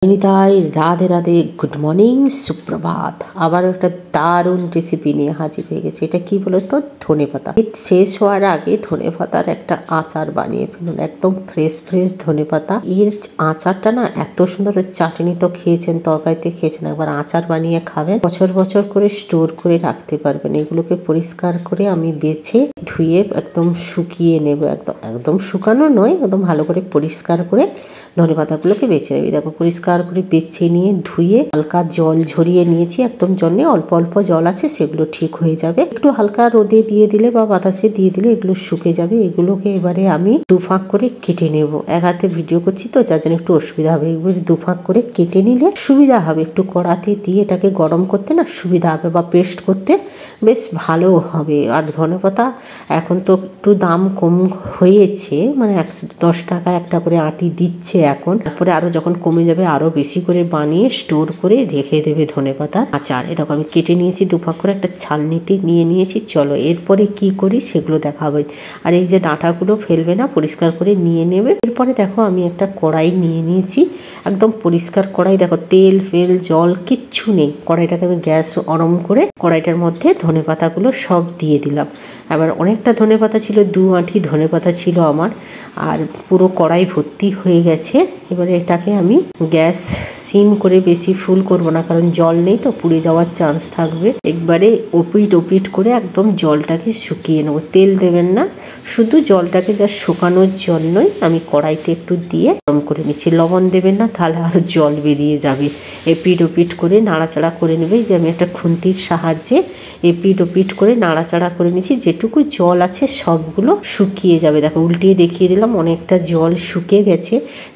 Nitai Radhe Radhe, good morning, সুপ্রভাত। আবার একটা দারুণ রেসিপি নিয়ে হাজির হয়ে গেছে। এটা কি বলতো, ধনেপাতা। ঈদ শেষ হওয়ার আগে ধনেপাতার একটা আচার বানিয়ে ফেলুন, একদম ফ্রেশ ফ্রেশ ধনেপাতা। এর আচারটা না এত সুন্দর, চাটনি তো খেয়েছেন, তরকারিতে খেয়েছেন, একবার আচার বানিয়ে খাবেন, বছর বছর করে স্টোর করে রাখতে পারবেন। এগুলোকে পরিষ্কার করে আমি বেছে ধুয়ে একদম শুকিয়ে নেব, একদম শুকানো নয়, একদম ভালো করে পরিষ্কার করে ধনেপাতাগুলোকে বেছে নেবে। দেখো পরিষ্কার করে বেছে নিয়ে ধুয়ে হালকা জল ঝরিয়ে নিয়েছি, একদম জলে অল্প অল্প জল আছে, সেগুলো ঠিক হয়ে যাবে। একটু হালকা রোদে দিয়ে দিলে বা বাতাসে দিয়ে দিলে এগুলো শুকে যাবে। এগুলোকে এবারে আমি দুফাঁক করে কেটে নেব। এক হাতে ভিডিও করছি তো, যার জন্য একটু অসুবিধা হবে। এগুলো দুফাঁক করে কেটে নিলে সুবিধা হবে, একটু কড়াতে দিয়ে এটাকে গরম করতে না সুবিধা হবে, বা পেস্ট করতে বেশ ভালো হবে। আর ধনেপাতা এখন তো একটু দাম কম হয়েছে, মানে 110 টাকা একটা করে আঁটি দিচ্ছে এখন। তারপরে আরো যখন কমে যাবে আরো বেশি করে বানিয়ে স্টোর করে রেখে দেবে ধনেপাতা আচার। এ দেখো আমি কেটে নিয়েছি দুফাঁক করে, একটা ছালনিতে নিয়ে নিয়েছি। চলো এরপরে কি করি সেগুলো দেখাবে। আর এই যে ডাঁটাগুলো ফেলবে না, পরিষ্কার করে নিয়ে নেবে। এরপরে দেখো আমি একটা কড়াই নিয়ে নিয়েছি, একদম পরিষ্কার কড়াই। দেখো তেল ফেল জল কিচ্ছু নেই। কড়াইটাকে আমি গ্যাস অন করে কড়াইটার মধ্যে ধনেপাতাগুলো সব দিয়ে দিলাম। আবার অনেকটা ধনেপাতা ছিল, 2 আঁটি ধনেপাতা ছিল আমার, আর পুরো কড়াই ভর্তি হয়ে গেছে। এবারে এটাকে আমি গ্যাস সিম করে, বেশি ফুল করব না, কারণ জল নেই তো পুড়ে যাওয়ার চান্স থাকবে। একবারে ওপিট ওপিট করে একদম জলটাকে শুকিয়ে নেবো। তেল দেবেন না, শুধু জলটাকে যা শুকানোর জন্যই আমি কড়াইতে একটু দিয়ে গরম করে নিচ্ছি। লবণ দেবেন না, তাহলে আরও জল বেরিয়ে যাবে। এপিট ওপিট করে নাড়াচাড়া করে নেবে। যে আমি একটা খুন্তির সাহায্যে এপিট ওপিট করে নাড়াচাড়া করে নিচ্ছি। যেটুকু জল আছে সবগুলো শুকিয়ে যাবে। দেখো উল্টিয়ে দেখিয়ে দিলাম, অনেকটা জল শুকিয়ে গেছে।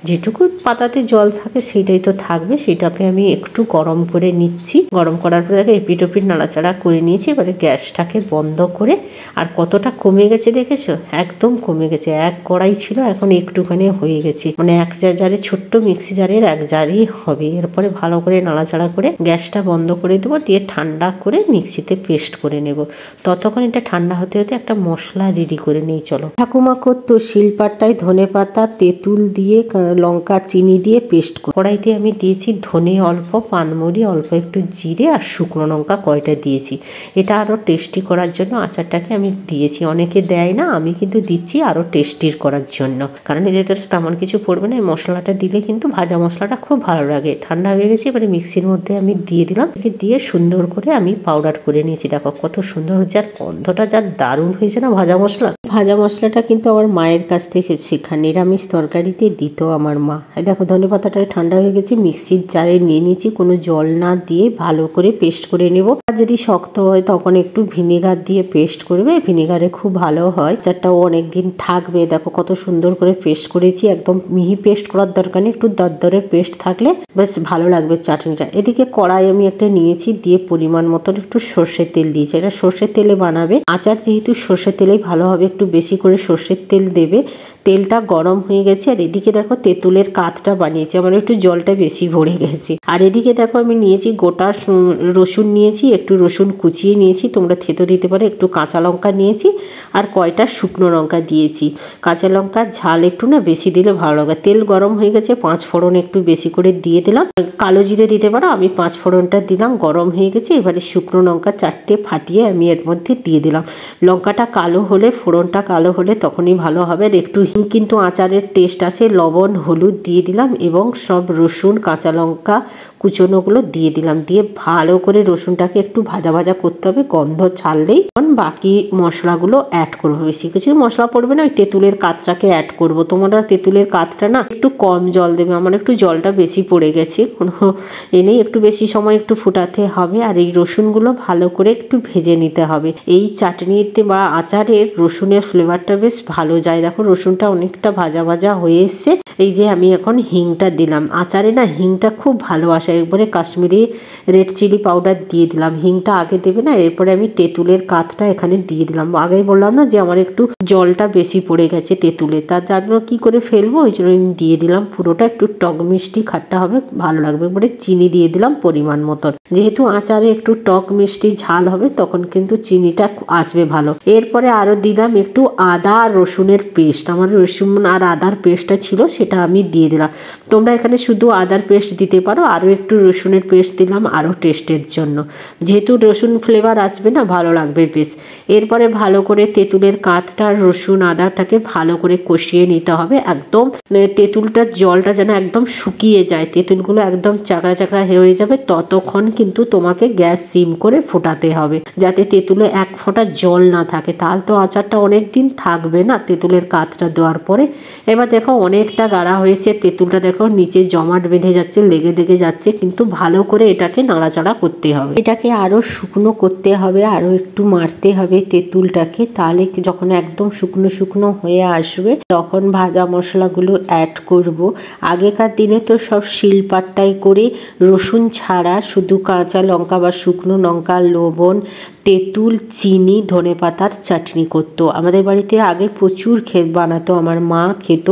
যেটুকু পাতাতে জল থাকে সেটাই তো থাকবে, সেটাকে আমি একটু গরম করে নিচ্ছি। গরম করার পরে দেখো এপিট ওপিট নাড়াচাড়া করে নিয়েছি। এবারে গ্যাসটাকে বন্ধ করে, আর কতটা কমে গেছে দেখেছো, একদম কমে গেছে। এক কড়াই ছিল, এখন একটুখানি হয়ে গেছে, মানে এক জারে, ছোট্ট মিক্সি জারের এক জারই হবে। এরপরে ভালো করে নাড়াচাড়া করে গ্যাসটা বন্ধ করে দেবো, দিয়ে ঠান্ডা করে মিক্সিতে পেস্ট করে নেব। ততক্ষণ এটা ঠান্ডা হতে হতে একটা মশলা রেডি করে নেই। চলো। ঠাকুমা করতো শিলপাটায় ধনেপাতা তেঁতুল দিয়ে লঙ্কা চিনি দিয়ে পেস্ট। কড়াইতে আমি দিয়েছি ধনে অল্প, পানমরি অল্প, একটু জিরে আর শুকনো লঙ্কা কয়টা দিয়েছি। এটা আরও টেস্টি করার জন্য আচারটাকে আমি দিয়েছি। অনেকে দেয় না, আমি কিন্তু দিচ্ছি আরও টেস্টির করার জন্য, কারণ এদের তো তেমন কিছু পড়বে না। এই মশলাটা দিলে কিন্তু ভাজা মশলাটা খুব ভালো লাগে। ঠান্ডা হয়ে গেছে, এবারে মিক্সির মধ্যে আমি দিয়ে দিলাম। দিয়ে সুন্দর করে আমি পাউডার করে নিয়েছি। দেখো কত সুন্দর হচ্ছে, আর গন্ধটা যা দারুণ হয়েছে না ভাজা মশলা। ভাজা মশলাটা কিন্তু আমার মায়ের কাছ থেকে শেখা, নিরামিষ তরকারিতে দিত আমার মা। দেখো ধনেপাতাটা ঠান্ডা হয়ে গেছে, মিক্সির জারে নিয়ে নিয়েছি, কোনো জল না দিয়ে ভালো করে পেস্ট করে নেব। আর যদি শক্ত হয় তখন একটু ভিনেগার দিয়ে পেস্ট করবে, ভিনেগারে খুব ভালো হয়, আচারটাও অনেক দিন থাকবে। দেখো কত সুন্দর করে পেস্ট করেছি, একদম মিহি পেস্ট করার দরকার নেই, একটু দরদরে পেস্ট থাকলে বেশ ভালো লাগবে চাটনিটা। এদিকে কড়াই আমি একটা নিয়েছি, দিয়ে পরিমাণ মতন একটু সর্ষের তেল দিয়েছি। এটা সর্ষের তেলে বানাবে আচার, যেহেতু সর্ষের তেলেই ভালো হবে, একটু বেশি করে সর্ষের তেল দেবে। তেলটা গরম হয়ে গেছে, আর এদিকে দেখো তেঁতুলের কাতটা বানিয়েছি, আমার একটু জলটা বেশি ভরে গেছে। আর এদিকে দেখো আমি নিয়েছি গোটা রসুন নিয়েছি, একটু রসুন কুচিয়ে নিয়েছি, তোমরা থেতো দিতে পারো। একটু কাঁচা লঙ্কা নিয়েছি, আর কয়টা শুকনো লঙ্কা দিয়েছি। কাঁচা লঙ্কার ঝাল একটু না বেশি দিলে ভালো লাগে। তেল গরম হয়ে গেছে, 5 ফোড়ন একটু বেশি করে দিয়ে দিলাম। কালো জিরে দিতে পারো, আমি 5 ফোড়নটা দিলাম। গরম হয়ে গেছে, এবারে শুকনো লঙ্কা 4টে ফাটিয়ে আমি এর মধ্যে দিয়ে দিলাম। লঙ্কাটা কালো হলে, ফোড়নটা কালো হলে তখনই ভালো হবে। আর একটু হিং কিন্তু আচারের টেস্ট আছে। লবণ হলুদ দিয়ে দিলাম, এবং সব রসুন কাঁচা লঙ্কা কুচনোগুলো দিয়ে দিলাম। দিয়ে ভালো করে রসুনটাকে একটু ভাজা ভাজা করতে হবে, গন্ধ ছাড়লেই বাকি মশলাগুলো অ্যাড করবো। বেশি কিছু মশলা পড়বে না, ওই তেঁতুলের কাতটাকে অ্যাড করবো। তোমরা তেঁতুলের কাতটা না একটু কম জল দেবে, আমার একটু জলটা বেশি পড়ে গেছে। কোনো এনেই একটু বেশি সময় একটু ফুটাতে হবে। আর এই রসুনগুলো ভালো করে একটু ভেজে নিতে হবে। এই চাটনিতে বা আচারের রসুনের ফ্লেভারটা বেশ ভালো যায়। দেখো রসুনটা অনেকটা ভাজা ভাজা হয়ে এসছে। এই যে আমি এখন হিংটা দিলাম। আচারে না হিংটা খুব ভালো আসে, একবারে কাশ্মীরি রেড চিলি পাউডার দিয়ে দিলাম। হিংটা আগে দেবে না। এরপরে আমি তেঁতুলের কাতটা এখানে দিয়ে দিলাম। আগেই বললাম না যে আমার একটু জলটা বেশি পড়ে গেছে তেঁতুলে, তার জন্য কি করে ফেলবো, ওই জন্য আমি দিয়ে দিলাম পুরোটা। একটু টক মিষ্টি খাট্টা হবে, ভালো লাগবে। এবারে চিনি দিয়ে দিলাম পরিমাণ মতন, যেহেতু আচারে একটু টক মিষ্টি ঝাল হবে তখন কিন্তু চিনিটা আসবে ভালো। এরপরে আরো দিলাম একটু আদা আর রসুনের পেস্ট। আমার রসুন আর আদার পেস্টটা ছিল সেটা আমি দিয়ে দিলাম। তোমরা এখানে শুধু আদার পেস্ট দিতে পারো, আরও একটু রসুনের পেস্ট দিলাম আরও টেস্টের জন্য, যেহেতু রসুন ফ্লেভার আসবে না, ভালো লাগবে বেশ। এরপরে ভালো করে তেঁতুলের কাতটা রসুন আদাটাকে ভালো করে কষিয়ে নিতে হবে। একদম তেঁতুলটার জলটা যেন একদম শুকিয়ে যায়, তেঁতুলগুলো একদম চাকড়া চাকড়া হয়ে যাবে, ততক্ষণ কিন্তু তোমাকে গ্যাস সিম করে ফোটাতে হবে, যাতে তেঁতুলে এক ফোঁটা জল না থাকে, তাহলে তো আচারটা অনেক দিন থাকবে না তেঁতুলের কাতটা দেওয়ার পরে। এবার দেখো অনেকটা গাঢ়া হয়েছে, তেঁতুলটা দেখো নিচে জমাট বেঁধে যাচ্ছে, লেগে লেগে যাচ্ছে, কিন্তু ভালো করে এটাকে নাড়াচাড়া করতে হবে। এটাকে আরও শুকনো করতে হবে, আরও একটু মারতে হবে তেঁতুলটাকে, তাহলে যখন একদম শুকনো শুকনো হয়ে আসবে তখন ভাজা মশলাগুলো অ্যাড করব। আগেকার দিনে তো সব শিলপাট্টায় করে রসুন ছাড়া শুধু কাঁচা লঙ্কা বা শুকনো লঙ্কা, লবণ, তেঁতুল, চিনি, ধনেপাতার চাটনি করতো। আমাদের বাড়িতে আগে প্রচুর বানাতো, আমার মা খেত,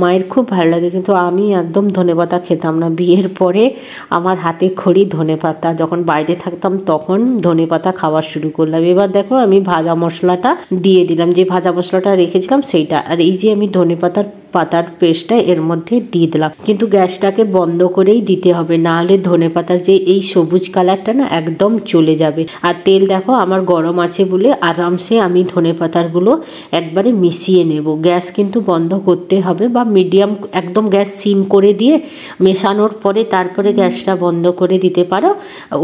মায়ের খুব ভালো লাগে, কিন্তু আমি একদম ধনেপাতা খেতাম না। বিয়ের পরে আমার হাতে খড়ি ধনেপাতা, যখন বাইরে থাকতাম তখন ধনেপাতা খাওয়া শুরু করলাম। এবার দেখো আমি ভাজা মশলাটা দিয়ে দিলাম, যে ভাজা মশলাটা রেখেছিলাম সেইটা, আর এই যে আমি পাতার পেস্টটা এর মধ্যে দিয়ে দিলাম, কিন্তু গ্যাসটাকে বন্ধ করেই দিতে হবে, না হলে ধনেপাতার যে এই সবুজ কালারটা না একদম চলে যাবে। আর তেল দেখো আমার গরম আছে বলে আরামসে আমি ধনেপাতারগুলো একবারে মিশিয়ে নেব। গ্যাস কিন্তু বন্ধ করতে হবে, বা মিডিয়াম একদম গ্যাস সিম করে দিয়ে মেশানোর পরে তারপরে গ্যাসটা বন্ধ করে দিতে পারো।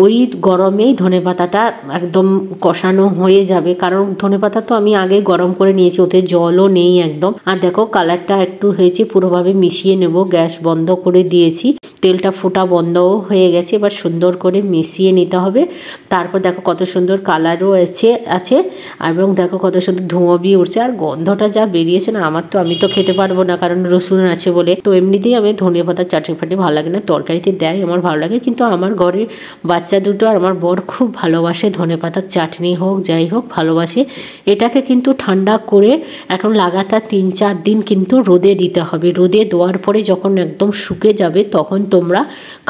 ওই গরমেই ধনেপাতাটা একদম কষানো হয়ে যাবে, কারণ ধনেপাতা তো আমি আগে গরম করে নিয়েছি, ওতে জলও নেই একদম। আর দেখো কালারটা একটু হয়েছে, পুরোভাবে মিশিয়ে নেব, গ্যাস বন্ধ করে দিয়েছি, তেলটা ফোটা বন্ধও হয়ে গেছে। এবার সুন্দর করে মিশিয়ে নিতে হবে। তারপর দেখো কত সুন্দর কালারও আছে এবং দেখো কত সুন্দর ধোঁয়া দিয়ে উঠছে, আর গন্ধটা যা বেরিয়েছে না, আমি তো খেতে পারবো না কারণ রসুন আছে বলে। তো এমনিতেই আমি ধনিয়া পাতার চাটনি ফাটনি ভালো লাগে না, তরকারিতে দেয় আমার ভালো লাগে, কিন্তু আমার ঘরে বাচ্চা দুটো আর আমার বর খুব ভালোবাসে ধনে পাতার চাটনি হোক যাই হোক ভালোবাসে। এটাকে কিন্তু ঠান্ডা করে এখন লাগাতার 3-4 দিন কিন্তু রোদে দিতে হবে। রোদে দেওয়ার পরে যখন একদম শুকে যাবে তখন তোমরা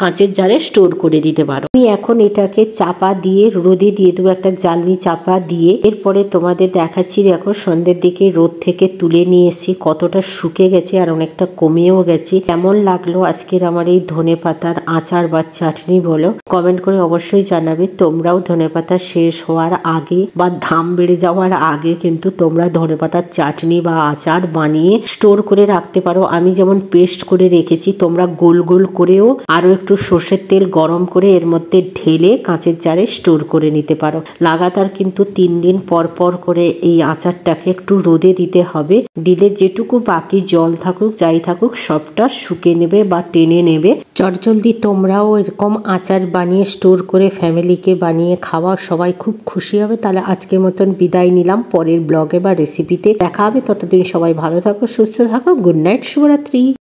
কাঁচের জারে স্টোর করে দিতে পারো। আমি এখন এটাকে চাপা দিয়ে রোদে দিয়ে দেবো, একটা জ্বালনি চাপা দিয়ে। এরপরে তোমাদের দেখাচ্ছি, দেখো সন্ধ্যের দিকে রোদ থেকে তুলে নিয়ে এসে কতটা শুকে গেছে আর অনেকটা কমেও গেছে। কেমন লাগলো আজকের আমার এই ধনে পাতার আচার বা চাটনি বলো, কমেন্ট করে অবশ্যই জানাবে। তোমরাও ধনে পাতা শেষ হওয়ার আগে বা দাম বেড়ে যাওয়ার আগে কিন্তু তোমরা ধনে পাতার চাটনি বা আচার বানিয়ে স্টোর করে রাখতে পারো। আমি যেমন পেস্ট করে রেখেছি, তোমরা গোল গোল করেও আরো একটু সর্ষের তেল গরম করে এর মধ্যে ঢেলে কাঁচের জারে স্টোর করে নিতে পারো। লাগাতার কিন্তু 3 দিন পর পর করে এই আচারটাকে একটু রোদে দিতে হবে, দিলে যেটুকু বাকি জল থাকুক যাই থাকুক সবটা শুকে নেবে বা টেনে নেবে। চটজলদি তোমরাও এরকম আচার বানিয়ে স্টোর করে ফ্যামিলিকে বানিয়ে খাওয়া, সবাই খুব খুশি হবে। তাহলে আজকের মতন বিদায় নিলাম, পরের ব্লগে বা রেসিপিতে দেখা হবে। ততদিন সবাই ভালো থাকো, সুস্থ থাকো। গুড নাইট, শুভরাত্রি।